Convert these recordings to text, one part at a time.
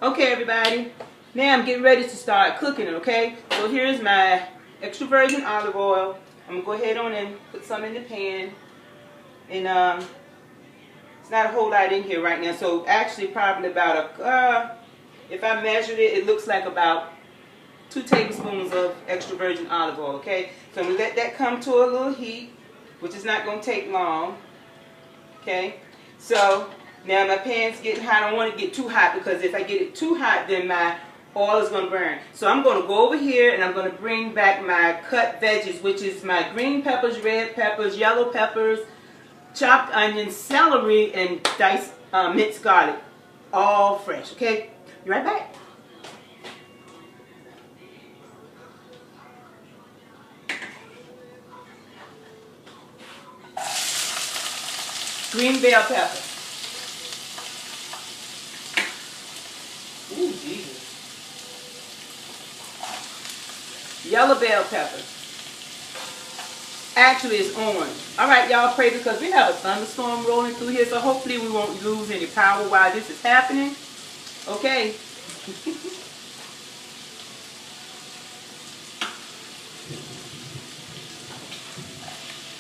Okay, everybody. Now I'm getting ready to start cooking it, okay? So here's my extra virgin olive oil. I'm going to go ahead on and put some in the pan. And it's not a whole lot in here right now. So actually probably about if I measured it, it looks like about 2 tablespoons of extra virgin olive oil, okay? So I'm going to let that come to a little heat, which is not going to take long, okay? So now my pan's getting hot. I don't want to get too hot because if I get it too hot, then my oil is going to burn. So I'm going to go over here and I'm going to bring back my cut veggies, which is my green peppers, red peppers, yellow peppers, chopped onions, celery, and diced minced garlic. All fresh, okay? Be right back. Green bell pepper. Ooh, Jesus. Yellow bell pepper. Actually, it's orange. All right, y'all, pray because we have a thunderstorm rolling through here, so hopefully we won't lose any power while this is happening. Okay.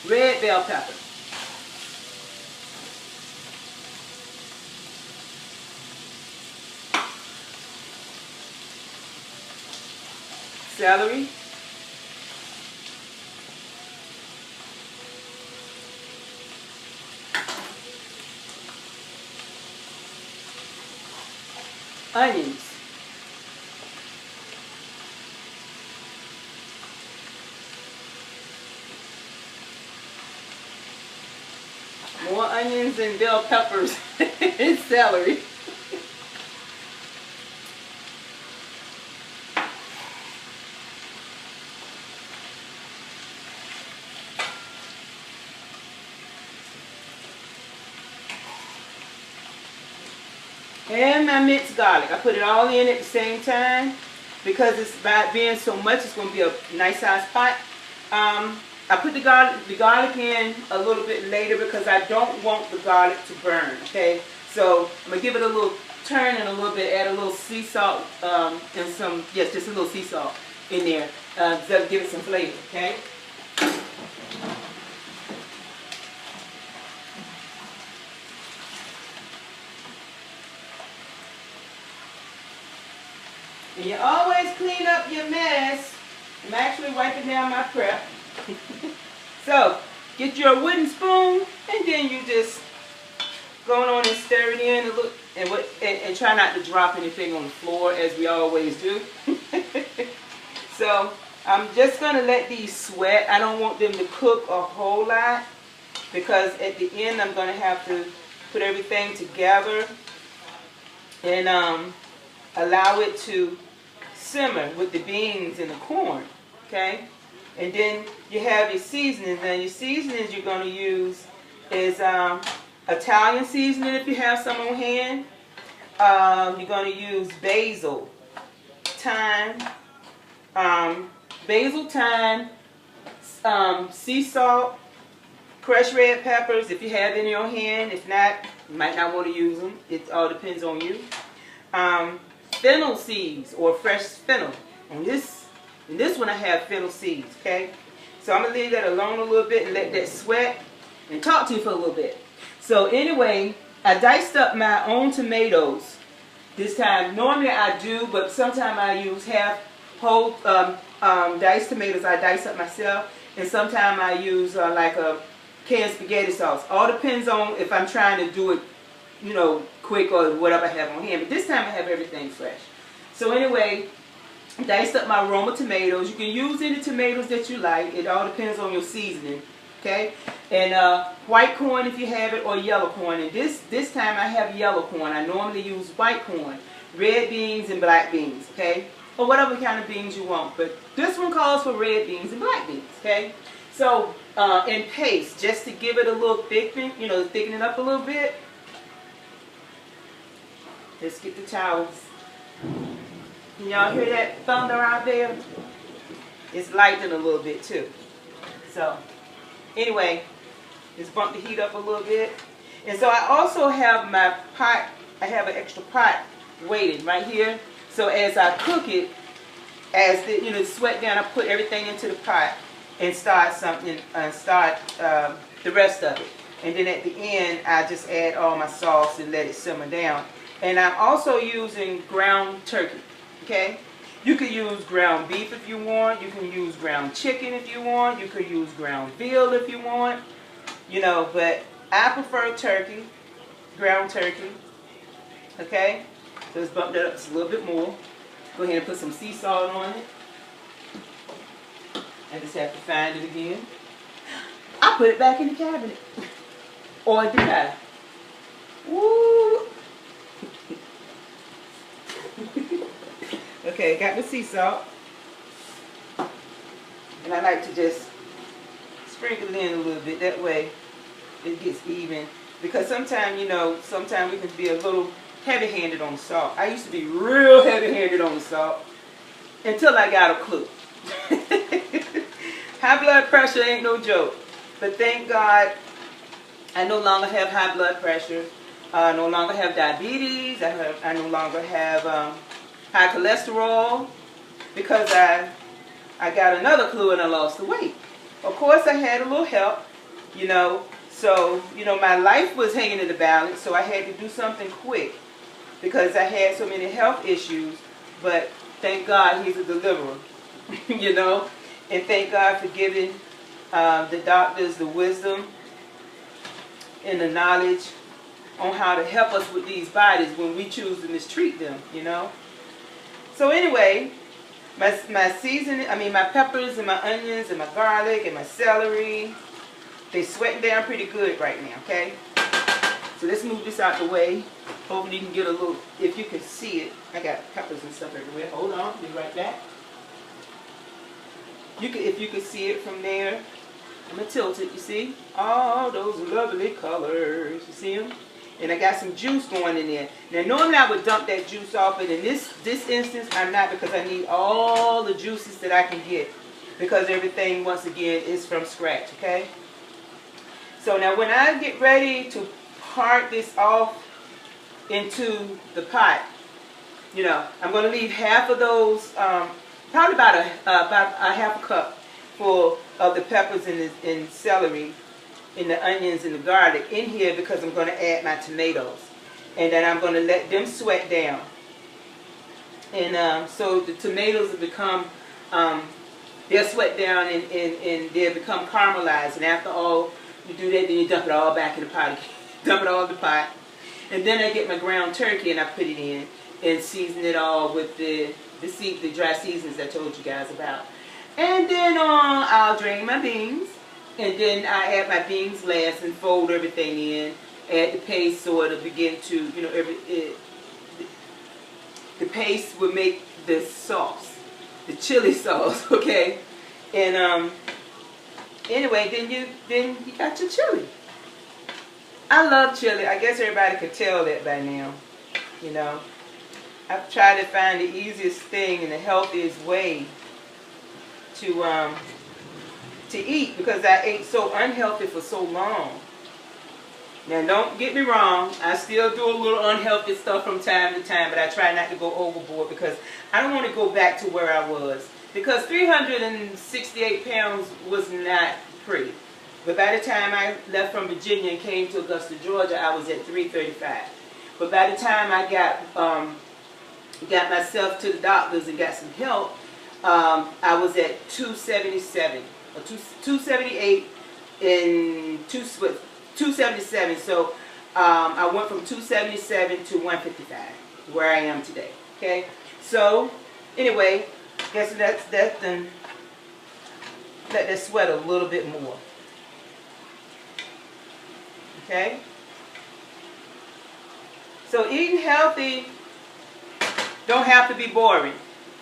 Red bell pepper. Celery. Onions. More onions and bell peppers and celery. And my minced garlic. I put it all in at the same time because it's by being so much, it's going to be a nice size pot. I put the garlic in a little bit later because I don't want the garlic to burn, okay? So I'm going to give it a little turn and a little bit, add a little sea salt and some, yes, just a little sea salt in there to give it some flavor, okay? And you always clean up your mess. I'm actually wiping down my prep. So, get your wooden spoon, and then you just go on and stir it in and try not to drop anything on the floor as we always do. So, I'm just going to let these sweat. I don't want them to cook a whole lot because at the end I'm going to have to put everything together and allow it to simmer with the beans and the corn, okay? And then you have your seasonings. Now your seasonings you're going to use is Italian seasoning if you have some on hand. You're going to use basil, thyme, sea salt, crushed red peppers if you have any on hand. If not, you might not want to use them. It all depends on you. Fennel seeds or fresh fennel. In this one I have fennel seeds, okay? So I'm going to leave that alone a little bit and let that sweat and talk to you for a little bit. So anyway, I diced up my own tomatoes this time. Normally I do, but sometimes I use half whole diced tomatoes. I dice up myself. And sometimes I use like a canned spaghetti sauce. All depends on if I'm trying to do it, you know, quick or whatever I have on hand. But this time I have everything fresh. So anyway, diced up my Roma tomatoes. You can use any tomatoes that you like. It all depends on your seasoning. Okay? And white corn if you have it, or yellow corn. And this time I have yellow corn. I normally use white corn, red beans, and black beans. Okay? Or whatever kind of beans you want. But this one calls for red beans and black beans. Okay? So, and paste, just to give it a little thicken, you know, thicken it up a little bit. Let's get the towels. Can y'all hear that thunder out there? It's lightning a little bit too. So, anyway, just bump the heat up a little bit. And so I also have my pot, I have an extra pot waiting right here. So as I cook it, as the sweat down, I put everything into the pot and start the rest of it. And then at the end, I just add all my sauce and let it simmer down. And I'm also using ground turkey. Okay, you could use ground beef if you want. You can use ground chicken if you want. You could use ground veal if you want. But I prefer turkey, ground turkey. Okay, so let's bump that up just a little bit more. Go ahead and put some sea salt on it. I just have to find it again. I put it back in the cabinet. Or did I? Woo! Okay, got the sea salt. And I like to just sprinkle it in a little bit. That way it gets even. Because sometimes, sometimes we can be a little heavy-handed on the salt. I used to be real heavy-handed on the salt until I got a clue. High blood pressure ain't no joke. But thank God I no longer have high blood pressure. I no longer have diabetes. I no longer have high cholesterol because I got another clue and I lost the weight. Of course, I had a little help, So, my life was hanging in the balance, so I had to do something quick because I had so many health issues. But thank God He's a deliverer, And thank God for giving the doctors the wisdom and the knowledge on how to help us with these bodies when we choose to mistreat them, So anyway, my seasoning, my peppers and my onions and my garlic and my celery, they sweating down pretty good right now, okay? So let's move this out the way. Hopefully you can get a little, if you can see it. I got peppers and stuff everywhere. Hold on, be right back. If you can see it from there, I'm going to tilt it, you see? All those lovely colors, you see them? And I got some juice going in there. Now normally I would dump that juice off, but in this instance I'm not, because I need all the juices that I can get. Because everything, once again, is from scratch, okay? So now when I get ready to part this off into the pot, I'm going to leave half of those, probably about a half a cup full of the peppers and celery and the onions and the garlic in here because I'm going to add my tomatoes. And then I'm going to let them sweat down. And so the tomatoes will become, they'll sweat down and they'll become caramelized. And after all you do that, then you dump it all back in the pot again. Dump it all in the pot. And then I get my ground turkey and I put it in and season it all with the dry seasonings I told you guys about. And then I'll drain my beans. And then I add my beans last and fold everything in. Add the paste so it'll begin to, the paste will make the sauce, the chili sauce, okay? And anyway, then you got your chili. I love chili. I guess everybody could tell that by now, I've tried to find the easiest thing and the healthiest way to eat because I ate so unhealthy for so long. Now don't get me wrong, I still do a little unhealthy stuff from time to time, but I try not to go overboard because I don't want to go back to where I was. Because 368 pounds was not pretty. But by the time I left from Virginia and came to Augusta, Georgia, I was at 335. But by the time I got myself to the doctors and got some help, I was at 277. 278 and 277. So I went from 277 to 155, where I am today. Okay. So anyway, guess that's then. Let that sweat a little bit more. Okay. So eating healthy don't have to be boring.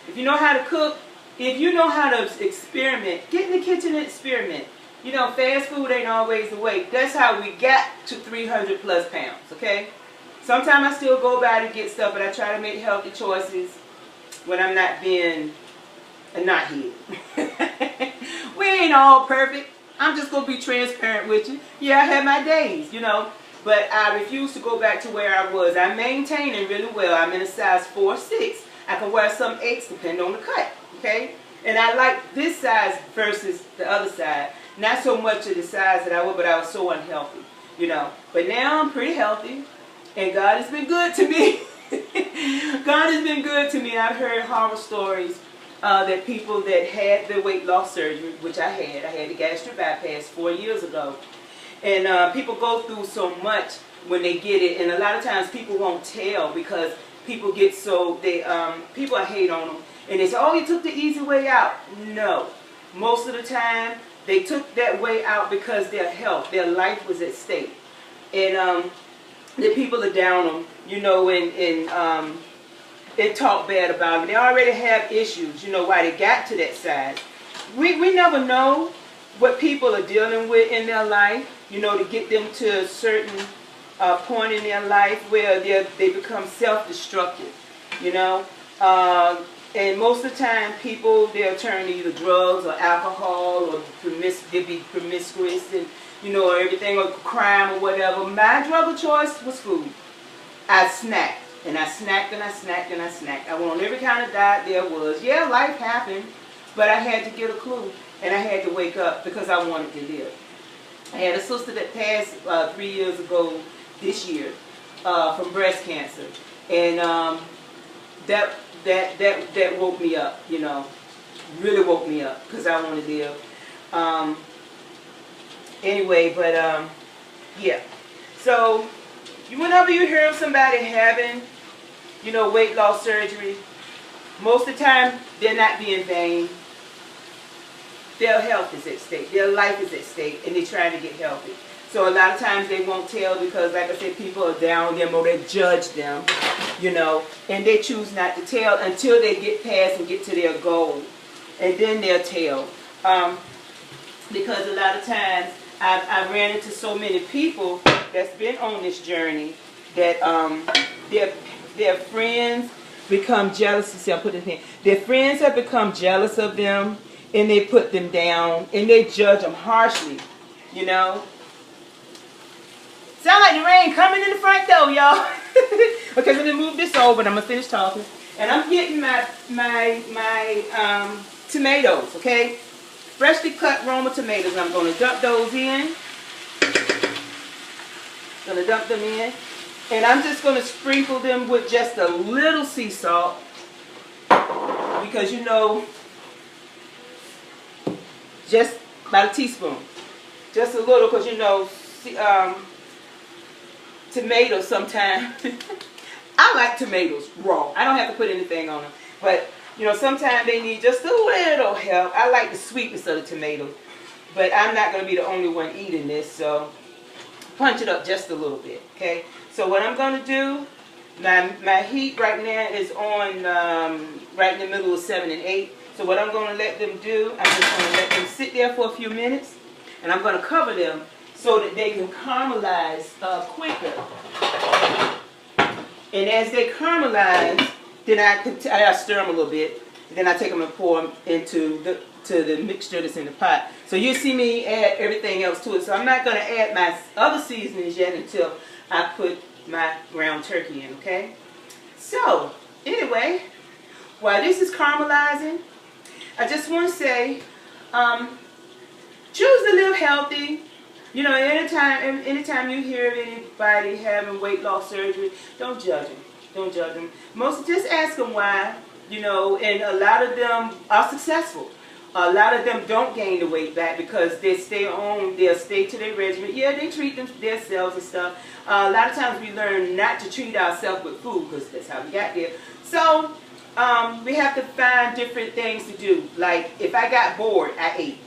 If you know how to cook, if you know how to experiment, get in the kitchen and experiment. Fast food ain't always the way. That's how we got to 300 plus pounds, okay? Sometimes I still go by to get stuff, but I try to make healthy choices when I'm not being a knothead. We ain't all perfect. I'm just going to be transparent with you. Yeah, I had my days, but I refuse to go back to where I was. I'm maintaining really well. I'm in a size 4-6. I can wear some 8s depending on the cut, okay? And I like this size versus the other side. Not so much of the size that I was, but I was so unhealthy, you know. But now I'm pretty healthy, and God has been good to me. God has been good to me. I've heard horror stories that people that had the weight loss surgery, which I had the gastric bypass 4 years ago. And people go through so much when they get it, and a lot of times people won't tell because people get so, people hate on them. And they say, oh, you took the easy way out. No. Most of the time, they took that way out because their health, their life was at stake. And the people are down them, you know, and talk bad about them. They already have issues, you know, why they got to that size. We never know what people are dealing with in their life, you know, to get them to a certain point in their life where they become self-destructive, you know. And most of the time, people, they'll turn to either drugs or alcohol or they'll be promiscuous and, you know, or everything, or crime or whatever. My drug of choice was food. I snacked, and I snacked, and I snacked, and I snacked. I went on every kind of diet there was. Yeah, life happened, but I had to get a clue, and I had to wake up because I wanted to live. I had a sister that passed 3 years ago this year from breast cancer, and that woke me up, you know, really woke me up because I want to live. Anyway, but yeah. So whenever you hear of somebody having, you know, weight loss surgery, most of the time they're not being vain. Their health is at stake. Their life is at stake, and they're trying to get healthy. So a lot of times they won't tell because, like I said, people are down on them or they judge them, you know, and they choose not to tell until they get past and get to their goal. And then they'll tell. Because a lot of times I ran into so many people that's been on this journey that their friends become jealous. See, I put it in. Their friends have become jealous of them, and they put them down, and they judge them harshly, you know. Sound like the rain coming in the front door, y'all. Okay, let me move this over, and I'm gonna finish talking. And I'm getting my tomatoes, okay? Freshly cut Roma tomatoes. And I'm gonna dump those in. Gonna dump them in, and I'm just gonna sprinkle them with just a little sea salt because, you know, just about a teaspoon, just a little, because, you know, tomatoes sometimes. I like tomatoes raw. I don't have to put anything on them, but, you know, sometimes they need just a little help. I like the sweetness of the tomatoes, but I'm not going to be the only one eating this, so punch it up just a little bit, okay? So what I'm going to do, my heat right now is on right in the middle of 7 and 8. So what I'm going to let them do, I'm just going to let them sit there for a few minutes, and I'm going to cover them so that they can caramelize quicker. And as they caramelize, then I stir them a little bit, and then I take them and pour them into the mixture that's in the pot. So you see me add everything else to it. So I'm not going to add my other seasonings yet until I put my ground turkey in, okay? So, anyway, while this is caramelizing, I just want to say, choose to live healthy. You know, anytime you hear of anybody having weight loss surgery, don't judge them. Don't judge them. Just ask them why, you know, and a lot of them are successful. A lot of them don't gain the weight back because they'll stay to their regimen. Yeah, they treat themselves and stuff. A lot of times we learn not to treat ourselves with food because that's how we got there. So we have to find different things to do. Like if I got bored, I ate.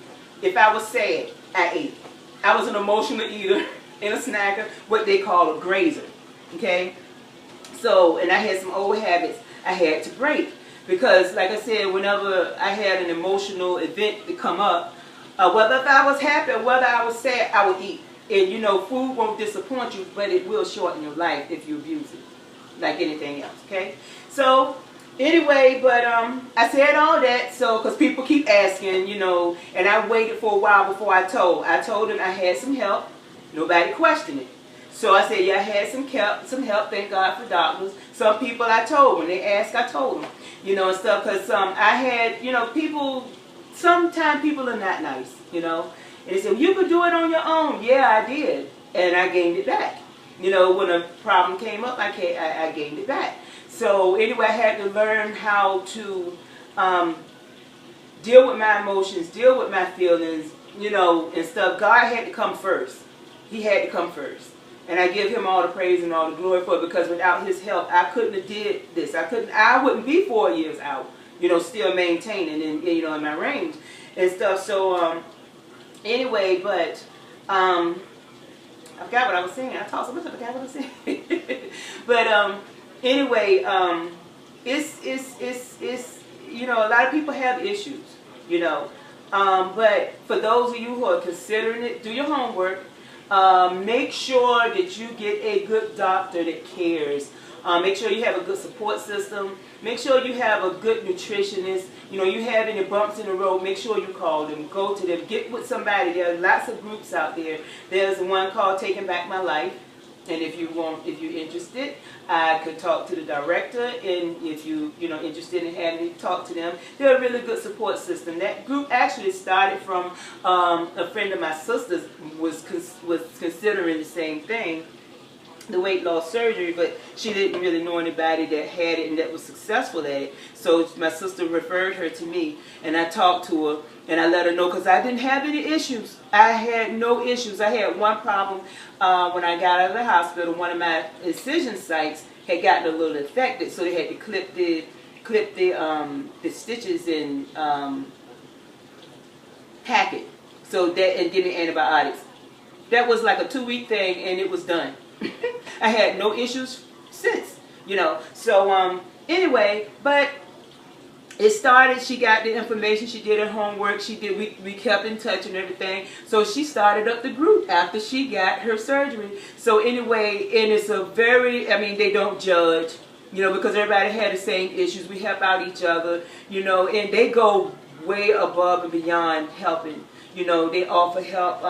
If I was sad, I ate. I was an emotional eater and a snacker, what they call a grazer. Okay? So, and I had some old habits I had to break. Because, like I said, whenever I had an emotional event to come up, whether if I was happy or whether I was sad, I would eat. And, you know, food won't disappoint you, but it will shorten your life if you abuse it, like anything else, okay? So, anyway, but I said all that, so, because people keep asking, you know, and I waited for a while before I told. I told them I had some help. Nobody questioned it. So I said, yeah, I had some help. Thank God for doctors. Some people I told when they asked, I told them, you know, and stuff. Because I had, you know, people. Sometimes people are not nice, you know. And they said, well, you could do it on your own. Yeah, I did, and I gained it back. You know, when a problem came up, I gained it back. So anyway, I had to learn how to deal with my emotions, deal with my feelings, you know, and stuff. God had to come first. He had to come first. And I give him all the praise and all the glory for it, because without his help, I couldn't have did this. I wouldn't be 4 years out, you know, still maintaining and, you know, in my range and stuff. So anyway, but I forgot what I was saying. I talked so much, I forgot what I was saying. But anyway, it's you know, a lot of people have issues, you know. But for those of you who are considering it, do your homework. Make sure that you get a good doctor that cares. Make sure you have a good support system. Make sure you have a good nutritionist. You know, you have any bumps in the road, make sure you call them. Go to them. Get with somebody. There are lots of groups out there. There's one called Taking Back My Life. And if you're interested, I could talk to the director. And if you're interested in having me talk to them, they're a really good support system. That group actually started from a friend of my sister's was considering the same thing, the weight loss surgery, but she didn't really know anybody that had it and that was successful at it. So my sister referred her to me, and I talked to her, and I let her know, because I didn't have any issues. I had no issues. I had one problem when I got out of the hospital. One of my incision sites had gotten a little infected, so they had to clip the stitches and pack it, so that, and give me antibiotics. That was like a 2-week thing, and it was done. I had no issues since, you know. So anyway, but it started. She got the information. She did her homework. We kept in touch and everything. So she started up the group after she got her surgery. So anyway, and it's a very, I mean, they don't judge, you know, because everybody had the same issues. We help out each other, you know, and they go way above and beyond helping. You know, they offer help.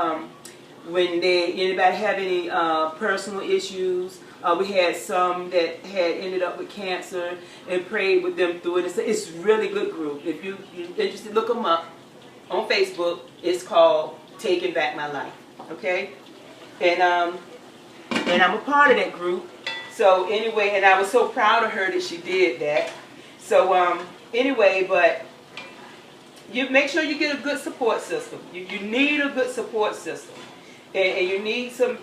When anybody have any personal issues, we had some that had ended up with cancer, and prayed with them through it. It's a really good group. If you're interested, look them up on Facebook. It's called Taking Back My Life. Okay, and I'm a part of that group. So anyway, and I was so proud of her that she did that. So anyway, but you make sure you get a good support system. You need a good support system. And you need some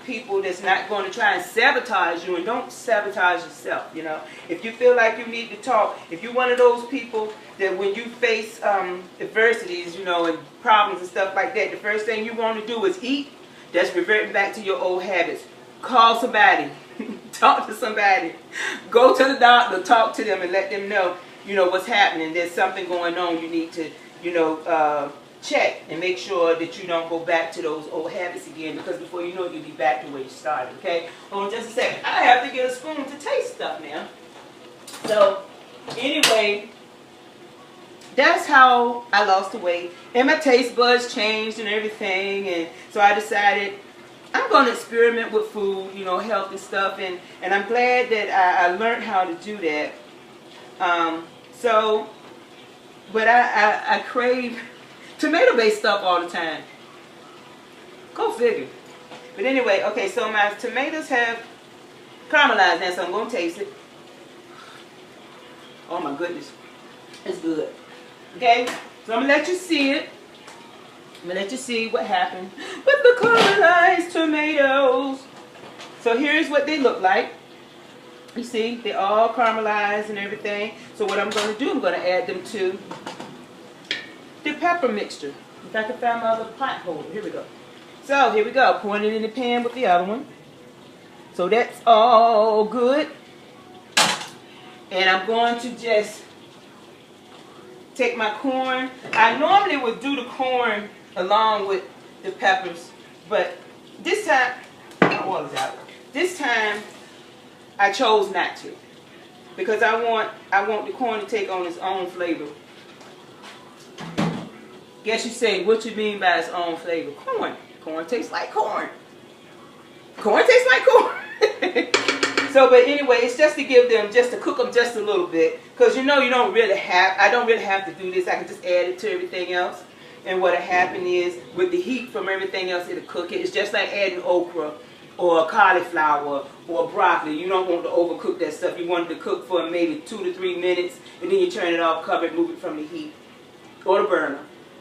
people that's not going to try and sabotage you, and don't sabotage yourself, you know. If you feel like you need to talk, if you're one of those people that when you face adversities, you know, and problems and stuff like that, the first thing you want to do is eat, that's reverting back to your old habits. Call somebody, talk to somebody, go to the doctor, talk to them and let them know, you know, what's happening. There's something going on. You need to, you know, check and make sure that you don't go back to those old habits again, because before you know it, you'll be back to where you started. Okay? Hold on just a second. I have to get a spoon to taste stuff now. So, anyway, that's how I lost the weight. And my taste buds changed and everything. And so I decided I'm going to experiment with food, you know, healthy stuff. And I'm glad that I learned how to do that. But I crave tomato-based stuff all the time. Go figure. But anyway, okay, so my tomatoes have caramelized now, so I'm going to taste it. Oh my goodness. It's good. Okay, so I'm going to let you see it. I'm going to let you see what happened with the caramelized tomatoes. So here's what they look like. You see, they're all caramelized and everything. So what I'm going to do, I'm going to add them to the pepper mixture. If I can find my other pot holder. Here we go. So here we go. Pouring it in the pan with the other one. So that's all good. And I'm going to just take my corn. I normally would do the corn along with the peppers, but this time, my oil is out. This time, I chose not to, because I want the corn to take on its own flavor. Guess you say, what you mean by its own flavor? Corn. Corn tastes like corn. Corn tastes like corn. So, but anyway, it's just to give them, just to cook them just a little bit. Because you know, I don't really have to do this. I can just add it to everything else. And what'll happen is, with the heat from everything else, it'll cook it. It's just like adding okra or cauliflower or broccoli. You don't want to overcook that stuff. You want it to cook for maybe 2 to 3 minutes, and then you turn it off, cover it, move it from the heat or the burner.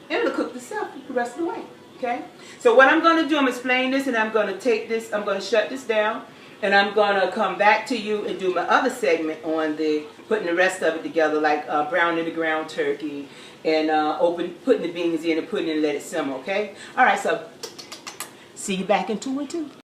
And it'll cook itself the rest of the way. Okay? So what I'm going to do, I'm explaining this, and I'm going to take this, I'm going to shut this down, and I'm going to come back to you and do my other segment on the putting the rest of it together, like browning the ground turkey and putting the beans in and putting it and let it simmer, okay? All right, so see you back in 2 and 2.